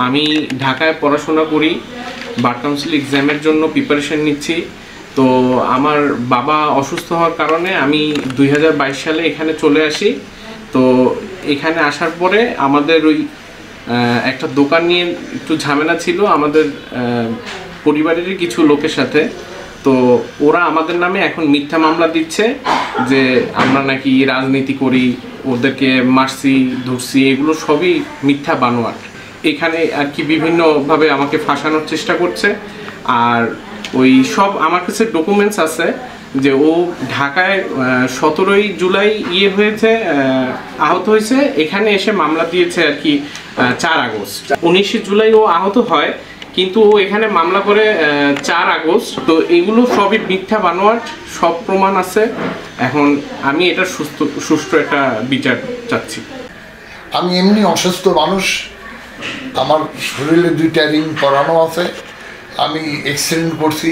আমি ঢাকায় পড়াশোনা করি, বার কাউন্সিল এক্সামের জন্য প্রিপারেশন নিচ্ছি। তো আমার বাবা অসুস্থ হওয়ার কারণে আমি 2022 সালে এখানে চলে আসি। তো এখানে আসার পরে আমাদের ওই একটা দোকান নিয়ে একটু ঝামেলা ছিল আমাদের পরিবারেরই কিছু লোকের সাথে। তো ওরা আমাদের নামে এখন মিথ্যা মামলা দিচ্ছে যে আমরা নাকি রাজনীতি করি, ওদেরকে মারছি ধরছি, এগুলো সবই মিথ্যা বানোয়াট। এখানে আর কি বিভিন্নভাবে আমাকে ফাঁসানোর চেষ্টা করছে। আর ওই সব আমার কাছে ডকুমেন্টস আছে যে ও ঢাকায় 17 জুলাই হয়েছে, আহত হয়েছে, এখানে এসে মামলা দিয়েছে আর কি 4 আগস্ট। 19 জুলাই ও আহত হয়, কিন্তু ও এখানে মামলা করে 4 আগস্ট। তো এগুলো সবই মিথ্যা বানোয়াট, সব প্রমাণ আছে। এখন আমি এটা সুষ্ঠু একটা বিচার চাচ্ছি। আমি এমনি অসুস্থ মানুষ, আমার শরীরে 2টা রিং করানো আছে, আমি অ্যাক্সিডেন্ট করছি,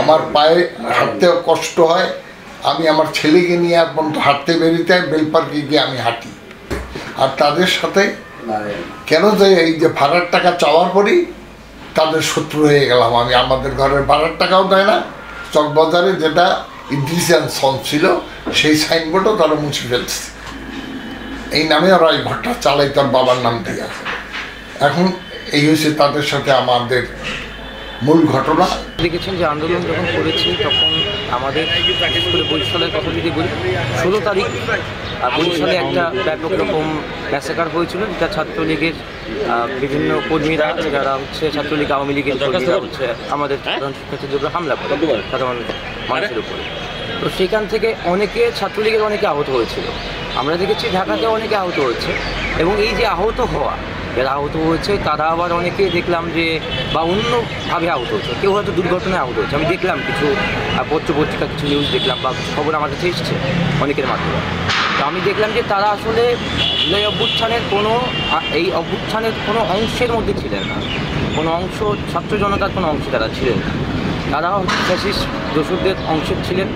আমার পায়ে হাঁটতে কষ্ট হয়, আমি আমার ছেলেকে নিয়ে আর পর্যন্ত হাঁটতে বেরিয়ে বেলপার্কে গিয়ে আমি হাঁটি। আর তাদের সাথে কেন যে এই যে ভাড়ার টাকা চাওয়ার পরেই তাদের শত্রু হয়ে গেলাম আমি। আমাদের ঘরের ভাড়ার টাকাও দেয় না, চকবাজারে যেটা ইদ্রিসিয়ান সন ছিল সেই সাইনবোর্ডও তারা মুছে ফেলছে। এই নামে ওরা এই ঘরটা চালাই, তার বাবার নাম দিয়ে আছে। এখন এই হচ্ছে তাদের সাথে আমাদের মূল ঘটনা। দেখেছেন যে আন্দোলন যখন করেছি তখন আমাদের বরিশালের কথা যদি বলি, 16 তারিখ বরিশালে একটা ব্যাপক রকম ম্যাসাকার হয়েছিল, যেটা ছাত্রলীগের বিভিন্ন কর্মীরা, যারা হচ্ছে ছাত্রলীগ আওয়ামী লীগের কর্মীরা হচ্ছে আমাদের সাধারণ শিক্ষার্থীদের উপরে হামলা করে, সাধারণ মানুষের উপরে। তো সেখান থেকে অনেকে ছাত্রলীগের অনেকে আহত হয়েছিল। আমরা দেখেছি ঢাকাতে অনেকে আহত হয়েছে, এবং এই যে আহত হওয়া, যারা আহত হয়েছে তারা আবার অনেকে দেখলাম যে বা অন্যভাবে আহত হয়েছে, কেউ হয়তো দুর্ঘটনায় আহত হয়েছে। আমি দেখলাম কিছু পত্রিকা কিছু নিউজ দেখলাম বা কিছু খবর আমার কাছে এসেছে অনেকের মাধ্যমে। তো আমি দেখলাম যে তারা আসলে এই অভ্যুত্থানের এই অভ্যুত্থানের কোনো অংশের মধ্যে ছিলেন না, কোনো অংশ ছাত্র জনতার কোনো অংশে তারা ছিলেন না। তারা ফ্যাসিস্ট দোসরদের অংশের ছিলেন,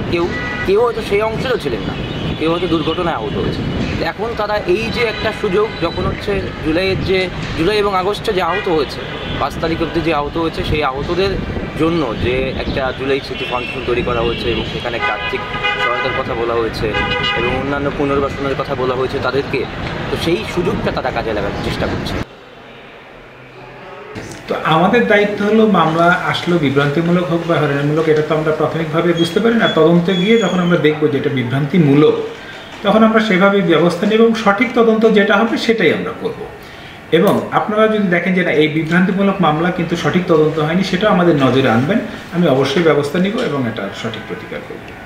কেউ হয়তো সেই অংশেরও ছিলেন না, কেউ হয়তো দুর্ঘটনায় আহত হয়েছে। এখন তারা এই যে একটা সুযোগ, যখন হচ্ছে জুলাই এবং আগস্টে যে আহত হয়েছে, 5 তারিখ অবধি যে আহত হয়েছে, সেই আহতদের জন্য যে একটা জুলাই স্মৃতি ফাউন্ডেশন তৈরি করা হয়েছে এবং সেখানে একটা আর্থিক সহায়তার কথা বলা হয়েছে এবং অন্যান্য পুনর্বাসনের কথা বলা হয়েছে তাদেরকে, তো সেই সুযোগটা তারা কাজে লাগানোর চেষ্টা করছে। তো আমাদের দায়িত্ব হলো মামলা আসলো বিভ্রান্তিমূলক হোক বা হয়রানিমূলক, এটা তো আমরা প্রাথমিকভাবে বুঝতে পারি না। তদন্তে গিয়ে যখন আমরা দেখবো যে এটা বিভ্রান্তিমূলক, তখন আমরা সেভাবে ব্যবস্থা নেব এবং সঠিক তদন্ত যেটা হবে সেটাই আমরা করব। এবং আপনারা যদি দেখেন যে না এই বিভ্রান্তিমূলক মামলা কিন্তু সঠিক তদন্ত হয়নি, সেটাও আমাদের নজরে আনবেন, আমি অবশ্যই ব্যবস্থা নিব এবং এটা সঠিক প্রতিকার করব।